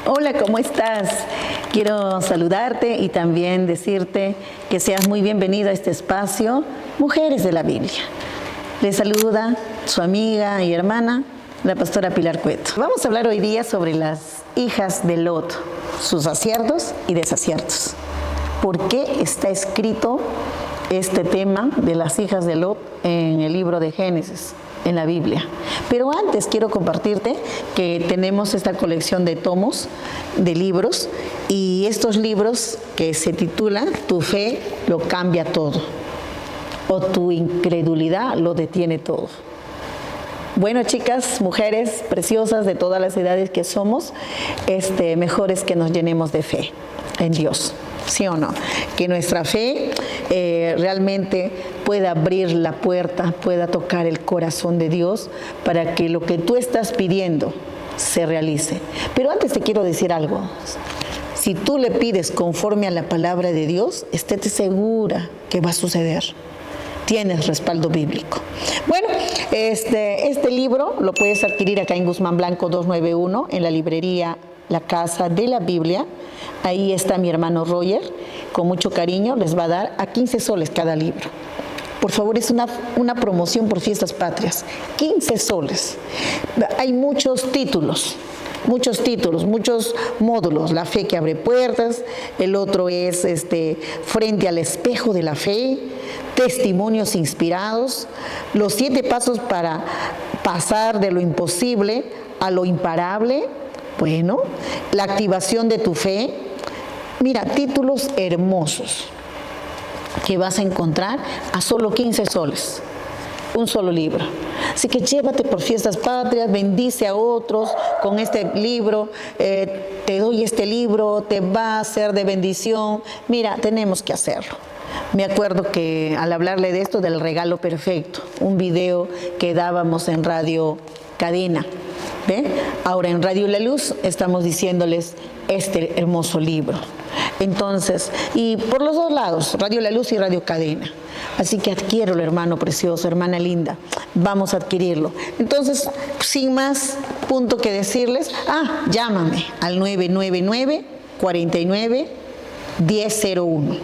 Hola, ¿cómo estás? Quiero saludarte y también decirte que seas muy bienvenido a este espacio, Mujeres de la Biblia. Les saluda su amiga y hermana, la pastora Pilar Cueto. Vamos a hablar hoy día sobre las hijas de Lot, sus aciertos y desaciertos. ¿Por qué está escrito este tema de las hijas de Lot en el libro de Génesis, en la Biblia? Pero antes quiero compartirte que tenemos esta colección de tomos, de libros, y estos libros que se titulan Tu fe lo cambia todo, o Tu incredulidad lo detiene todo. Bueno, chicas, mujeres preciosas de todas las edades que somos, mejor es que nos llenemos de fe en Dios. ¿Sí o no? Que nuestra fe realmente pueda abrir la puerta, pueda tocar el corazón de Dios para que lo que tú estás pidiendo se realice. Pero antes te quiero decir algo. Si tú le pides conforme a la palabra de Dios, estate segura que va a suceder. Tienes respaldo bíblico. Bueno, este libro lo puedes adquirir acá en Guzmán Blanco 291, en la librería La Casa de la Biblia. Ahí está mi hermano Roger, con mucho cariño les va a dar a 15 soles cada libro. Por favor, es una promoción por Fiestas Patrias, 15 soles. Hay muchos títulos, muchos módulos. La fe que abre puertas, el otro es Frente al espejo de la fe, Testimonios inspirados, los 7 pasos para pasar de lo imposible a lo imparable. Bueno, la activación de tu fe. Mira, títulos hermosos que vas a encontrar a solo 15 soles. Un solo libro. Así que llévate por Fiestas Patrias, bendice a otros con este libro. Te doy este libro, te va a ser de bendición. Mira, tenemos que hacerlo. Me acuerdo que al hablarle de esto, del regalo perfecto, un video que dábamos en Radio Cadena. ¿Ve? Ahora en Radio La Luz estamos diciéndoles este hermoso libro. Entonces, y por los dos lados, Radio La Luz y Radio Cadena. Así que adquiérelo, hermano precioso, hermana linda. Vamos a adquirirlo. Entonces, sin más punto que decirles, llámame al 999-49-1001.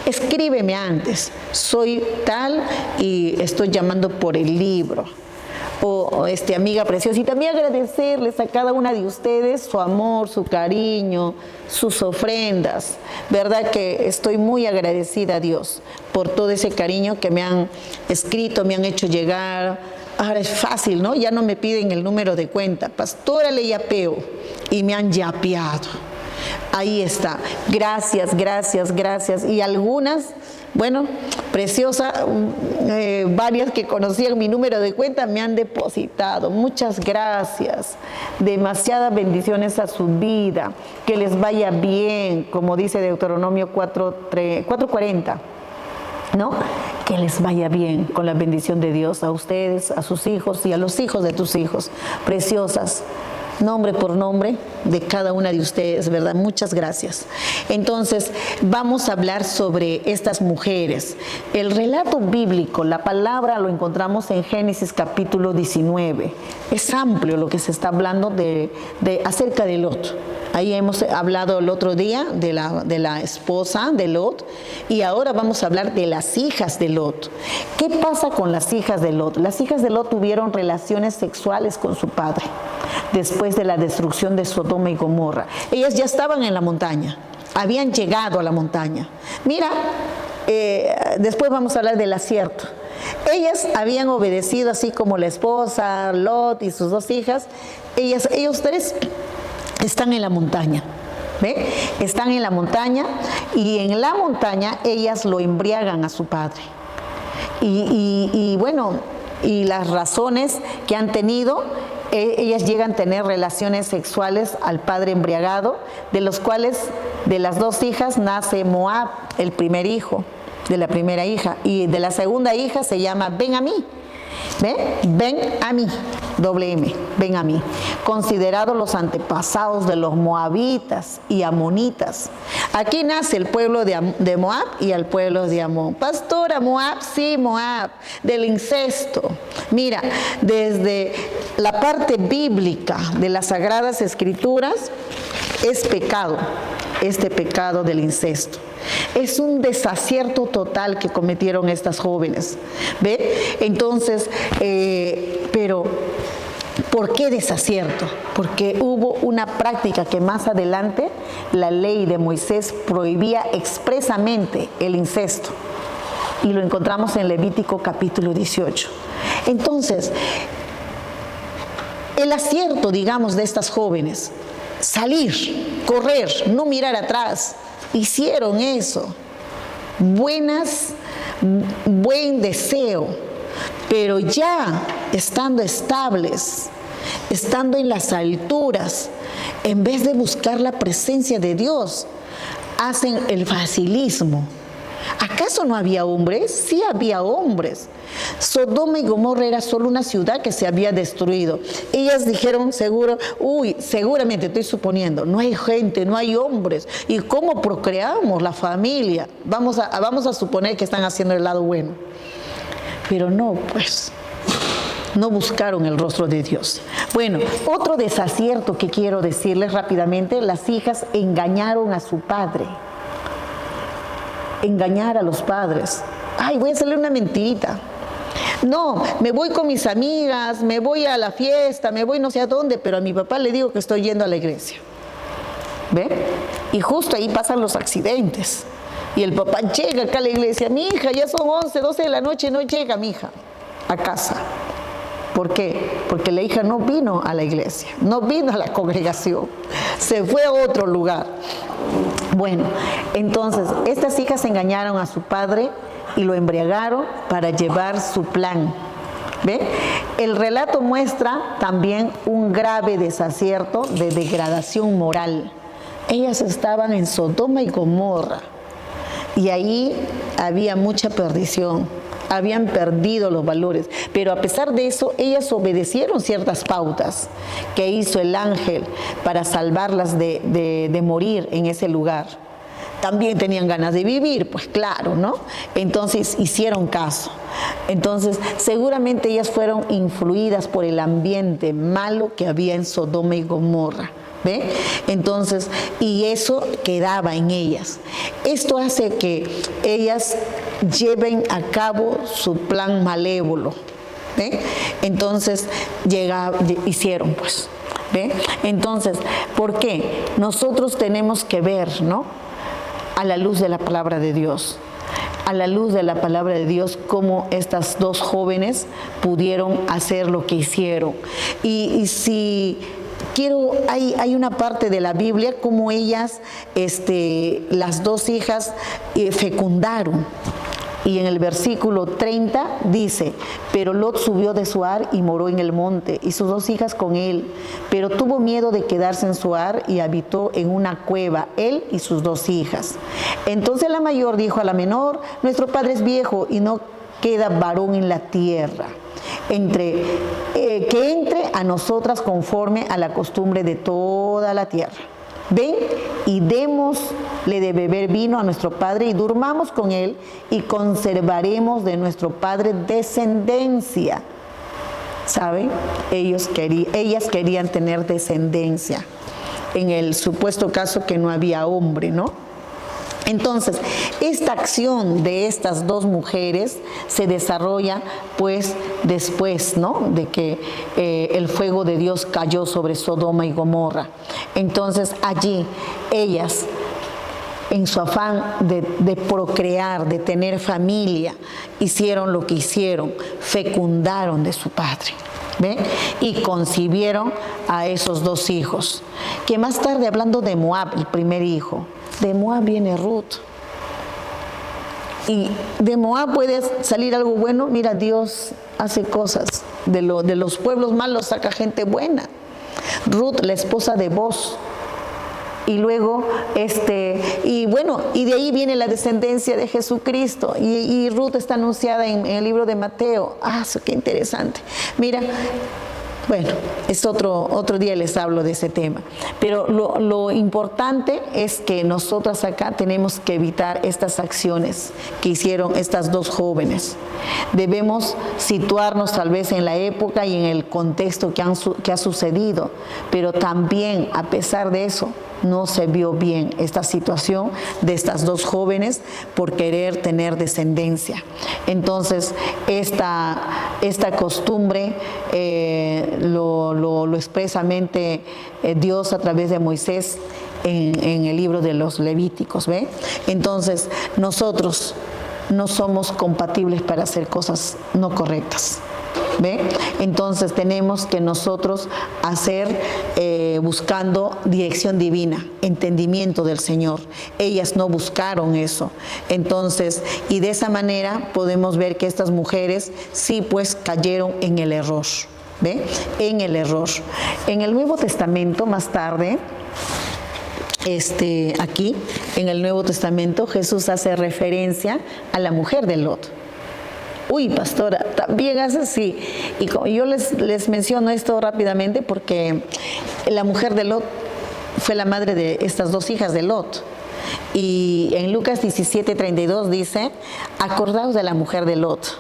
Escríbeme antes, soy tal y estoy llamando por el libro. Amiga preciosa, y también agradecerles a cada una de ustedes su amor, su cariño, sus ofrendas. Verdad que estoy muy agradecida a Dios por todo ese cariño que me han escrito, me han hecho llegar. Ahora es fácil, ¿no? Ya no me piden el número de cuenta. Pastora, le yapeo, y me han yapeado. Ahí está. Gracias. Y algunas, bueno, preciosa, varias que conocían mi número de cuenta me han depositado. Muchas gracias. Demasiadas bendiciones a su vida. Que les vaya bien, como dice Deuteronomio 4:40, ¿no? Que les vaya bien con la bendición de Dios a ustedes, a sus hijos y a los hijos de tus hijos. Preciosas. Nombre por nombre de cada una de ustedes, ¿verdad? Muchas gracias. Entonces, vamos a hablar sobre estas mujeres. El relato bíblico, la palabra lo encontramos en Génesis capítulo 19. Es amplio lo que se está hablando acerca de Lot. Ahí hemos hablado el otro día de la esposa de Lot, y ahora vamos a hablar de las hijas de Lot. ¿Qué pasa con las hijas de Lot? Las hijas de Lot tuvieron relaciones sexuales con su padre después de la destrucción de Sodoma y Gomorra. Ellas ya estaban en la montaña, habían llegado a la montaña. Mira, después vamos a hablar del acierto. Ellas habían obedecido, así como la esposa, Lot y sus 2 hijas. Ellos 3 están en la montaña. ¿Ve? Están en la montaña, y en la montaña ellas lo embriagan a su padre. Y las razones que han tenido, ellas llegan a tener relaciones sexuales al padre embriagado, de los cuales de las 2 hijas nace Moab, el primer hijo de la primera hija, y de la segunda hija se llama Ben-Amí. ¿Ve? Ben-Amí, doble M, Ben-Amí, considerados los antepasados de los moabitas y amonitas. Aquí nace el pueblo de Moab y el pueblo de Amón. Pastora, Moab, sí, Moab, del incesto. Mira, desde la parte bíblica de las Sagradas Escrituras, es pecado, este pecado del incesto. Es un desacierto total que cometieron estas jóvenes. ¿Ve? Entonces, pero ¿por qué desacierto? Porque hubo una práctica que más adelante la ley de Moisés prohibía expresamente el incesto. Y lo encontramos en Levítico capítulo 18. Entonces, el acierto, digamos, de estas jóvenes, salir, correr, no mirar atrás, hicieron eso. Buen deseo, pero ya estando estables, estando en las alturas, en vez de buscar la presencia de Dios, hacen el facilismo. ¿Acaso no había hombres? Sí había hombres. Sodoma y Gomorra era solo una ciudad que se había destruido. Ellas dijeron seguramente estoy suponiendo, no hay gente, no hay hombres. ¿Y cómo procreamos la familia? Vamos a suponer que están haciendo el lado bueno. Pero no, pues, no buscaron el rostro de Dios. Bueno, otro desacierto que quiero decirles rápidamente, las hijas engañaron a su padre. Engañar a los padres. Ay, voy a hacerle una mentirita. No, me voy con mis amigas, me voy a la fiesta, me voy no sé a dónde, pero a mi papá le digo que estoy yendo a la iglesia. ¿Ve? Y justo ahí pasan los accidentes. Y el papá llega acá a la iglesia. Mi hija, ya son 11, 12 de la noche, no llega mi hija a casa. ¿Por qué? Porque la hija no vino a la iglesia, no vino a la congregación, se fue a otro lugar. Bueno, entonces, estas hijas engañaron a su padre y lo embriagaron para llevar su plan. ¿Ve? El relato muestra también un grave desacierto de degradación moral. Ellas estaban en Sodoma y Gomorra y ahí había mucha perdición. Habían perdido los valores, pero a pesar de eso, ellas obedecieron ciertas pautas que hizo el ángel para salvarlas de morir en ese lugar. También tenían ganas de vivir, pues claro, ¿no? Entonces hicieron caso. Entonces, seguramente ellas fueron influidas por el ambiente malo que había en Sodoma y Gomorra. ¿Ve? Entonces, y eso quedaba en ellas. Esto hace que ellas lleven a cabo su plan malévolo. ¿Ve? Entonces, hicieron pues. ¿Ve? Entonces, ¿por qué? Nosotros tenemos que ver, ¿no? A la luz de la palabra de Dios. A la luz de la palabra de Dios, cómo estas dos jóvenes pudieron hacer lo que hicieron. Y si hay una parte de la Biblia como ellas, las dos hijas fecundaron. Y en el versículo 30 dice, pero Lot subió de Zoar y moró en el monte, y sus dos hijas con él. Pero tuvo miedo de quedarse en Zoar y habitó en una cueva, él y sus dos hijas. Entonces la mayor dijo a la menor, nuestro padre es viejo y no queda varón en la tierra. Que entre a nosotras conforme a la costumbre de toda la tierra. Ven y démosle de beber vino a nuestro padre y durmamos con él y conservaremos de nuestro padre descendencia. ¿Saben? Ellas querían tener descendencia en el supuesto caso que no había hombre, ¿no? Entonces, esta acción de estas dos mujeres se desarrolla pues después, ¿no? De que el fuego de Dios cayó sobre Sodoma y Gomorra. Entonces, allí ellas, en su afán de procrear, de tener familia, hicieron lo que hicieron, fecundaron de su padre. ¿Ve? Y concibieron a esos dos hijos, que más tarde, hablando de Moab, el primer hijo, de Moab viene Ruth. Y de Moab puede salir algo bueno. Mira, Dios hace cosas. De los pueblos malos saca gente buena. Ruth, la esposa de Boz. Y luego, y de ahí viene la descendencia de Jesucristo. Y Ruth está anunciada en el libro de Mateo. Qué interesante. Mira, bueno, es otro día les hablo de ese tema. Pero lo importante es que nosotras acá tenemos que evitar estas acciones que hicieron estas dos jóvenes. Debemos situarnos tal vez en la época y en el contexto que ha sucedido, pero también, a pesar de eso, no se vio bien esta situación de estas dos jóvenes por querer tener descendencia. Entonces, esta costumbre lo expresamente Dios a través de Moisés en el libro de los Levíticos, ¿ve? Entonces, nosotros no somos compatibles para hacer cosas no correctas, ¿ve? Entonces tenemos que nosotros hacer buscando dirección divina, entendimiento del Señor. Ellas no buscaron eso. Entonces, y de esa manera podemos ver que estas mujeres sí pues cayeron en el error, ¿ve? En el error. En el Nuevo Testamento, más tarde, aquí en el Nuevo Testamento, Jesús hace referencia a la mujer de Lot. Uy, pastora, también hace así. Y yo les menciono esto rápidamente porque la mujer de Lot fue la madre de estas dos hijas de Lot. Y en Lucas 17:32 dice, acordaos de la mujer de Lot.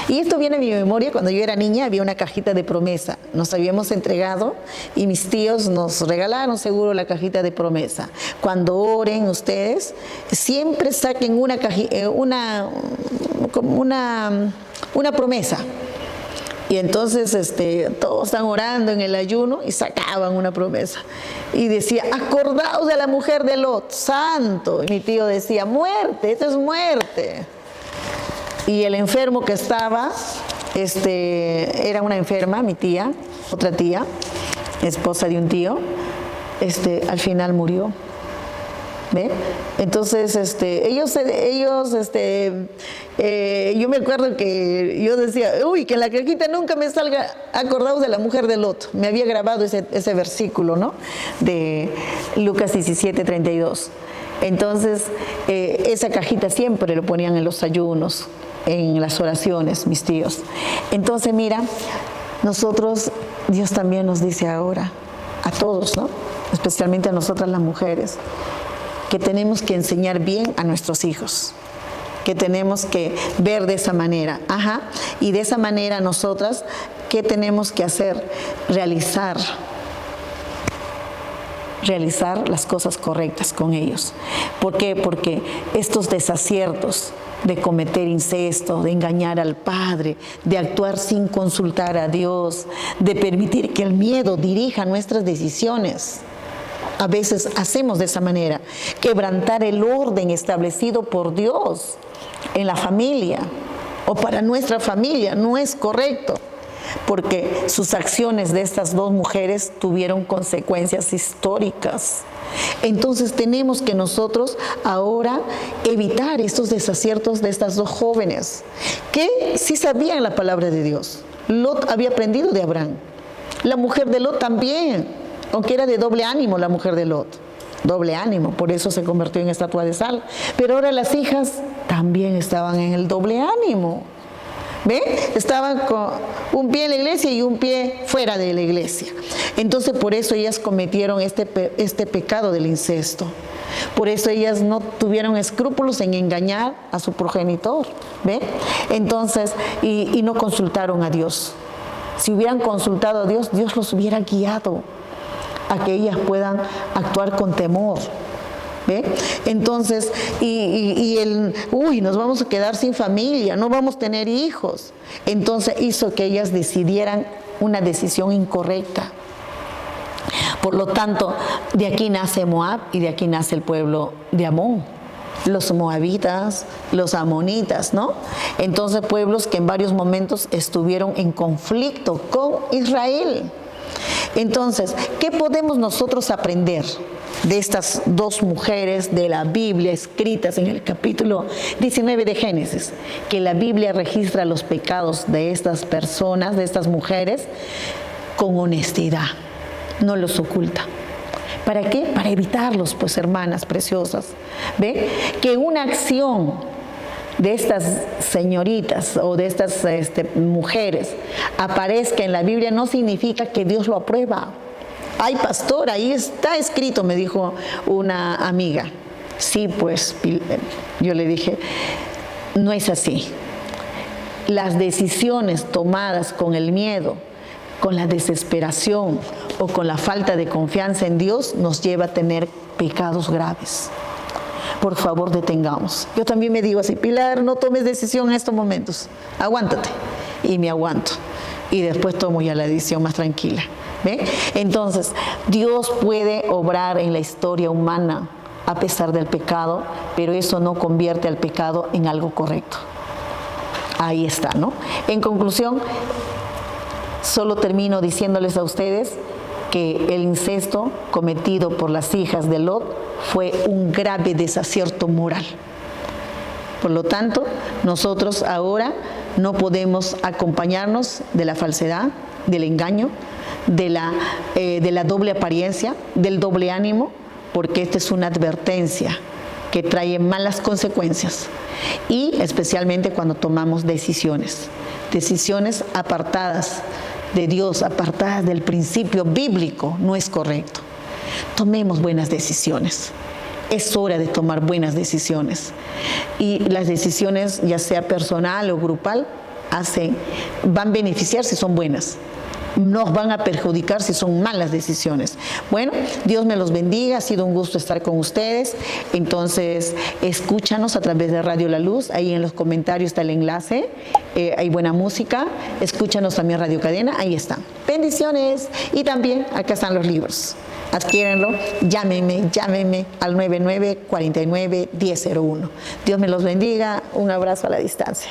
Y esto viene a mi memoria, cuando yo era niña había una cajita de promesa, nos habíamos entregado y mis tíos nos regalaron seguro la cajita de promesa. Cuando oren ustedes, siempre saquen una promesa. Y entonces todos están orando en el ayuno y sacaban una promesa. Y decía, acordaos de la mujer de Lot, santo. Y mi tío decía, muerte, esto es muerte. Y el enfermo que estaba, era una enferma, mi tía, otra tía, esposa de un tío, al final murió. ¿Ve? Entonces, yo me acuerdo que yo decía, uy, que en la cajita nunca me salga, acordaos de la mujer de Lot. Me había grabado ese versículo, ¿no? De Lucas 17:32. Entonces, esa cajita siempre lo ponían en los ayunos, en las oraciones, mis tíos. Entonces, mira, nosotros, Dios también nos dice ahora, a todos, ¿no? Especialmente a nosotras las mujeres, que tenemos que enseñar bien a nuestros hijos, que tenemos que ver de esa manera. Y de esa manera nosotras, ¿qué tenemos que hacer? Realizar las cosas correctas con ellos. ¿Por qué? Porque estos desaciertos de cometer incesto, de engañar al padre, de actuar sin consultar a Dios, de permitir que el miedo dirija nuestras decisiones, a veces hacemos de esa manera, quebrantar el orden establecido por Dios en la familia o para nuestra familia, no es correcto, porque sus acciones de estas dos mujeres tuvieron consecuencias históricas. Entonces tenemos que nosotros ahora evitar estos desaciertos de estas dos jóvenes, que sí sabían la palabra de Dios. Lot había aprendido de Abraham, la mujer de Lot también, aunque era de doble ánimo la mujer de Lot, doble ánimo, por eso se convirtió en estatua de sal. Pero ahora las hijas también estaban en el doble ánimo. ¿Ve? Estaban con un pie en la iglesia y un pie fuera de la iglesia. Entonces por eso ellas cometieron este pecado del incesto. Por eso ellas no tuvieron escrúpulos en engañar a su progenitor. ¿Ve? Entonces, y no consultaron a Dios. Si hubieran consultado a Dios, Dios los hubiera guiado a que ellas puedan actuar con temor. ¿Ve? Entonces, nos vamos a quedar sin familia, no vamos a tener hijos. Entonces hizo que ellas decidieran una decisión incorrecta. Por lo tanto, de aquí nace Moab y de aquí nace el pueblo de Amón. Los moabitas, los amonitas, ¿no? Entonces, pueblos que en varios momentos estuvieron en conflicto con Israel. Entonces, ¿qué podemos nosotros aprender de estas dos mujeres de la Biblia escritas en el capítulo 19 de Génesis? Que la Biblia registra los pecados de estas personas, de estas mujeres, con honestidad, no los oculta. ¿Para qué? Para evitarlos, pues, hermanas preciosas. ¿Ve? Que una acción de estas señoritas o de estas mujeres aparezca en la Biblia no significa que Dios lo aprueba. Ay, pastor, ahí está escrito, me dijo una amiga. Sí, pues, yo le dije, no es así. Las decisiones tomadas con el miedo con la desesperación o con la falta de confianza en Dios nos lleva a tener pecados graves. Por favor, detengamos. Yo también me digo así, Pilar, no tomes decisión en estos momentos. Aguántate. Y me aguanto. Y después tomo ya la decisión más tranquila. ¿Ve? Entonces, Dios puede obrar en la historia humana a pesar del pecado, pero eso no convierte al pecado en algo correcto. Ahí está, ¿no? En conclusión, solo termino diciéndoles a ustedes que el incesto cometido por las hijas de Lot fue un grave desacierto moral. Por lo tanto, nosotros ahora no podemos acompañarnos de la falsedad, del engaño, de la doble apariencia, del doble ánimo, porque esta es una advertencia que trae malas consecuencias, y especialmente cuando tomamos decisiones apartadas de Dios, apartadas del principio bíblico, no es correcto. Tomemos buenas decisiones. Es hora de tomar buenas decisiones. Y las decisiones, ya sea personal o grupal, van a beneficiar si son buenas. Nos van a perjudicar si son malas decisiones. Bueno, Dios me los bendiga, ha sido un gusto estar con ustedes. Entonces, escúchanos a través de Radio La Luz, ahí en los comentarios está el enlace, hay buena música, escúchanos también Radio Cadena, ahí está. Bendiciones, y también acá están los libros. Adquiérenlo, llámenme al 99 49 1001. Dios me los bendiga, un abrazo a la distancia.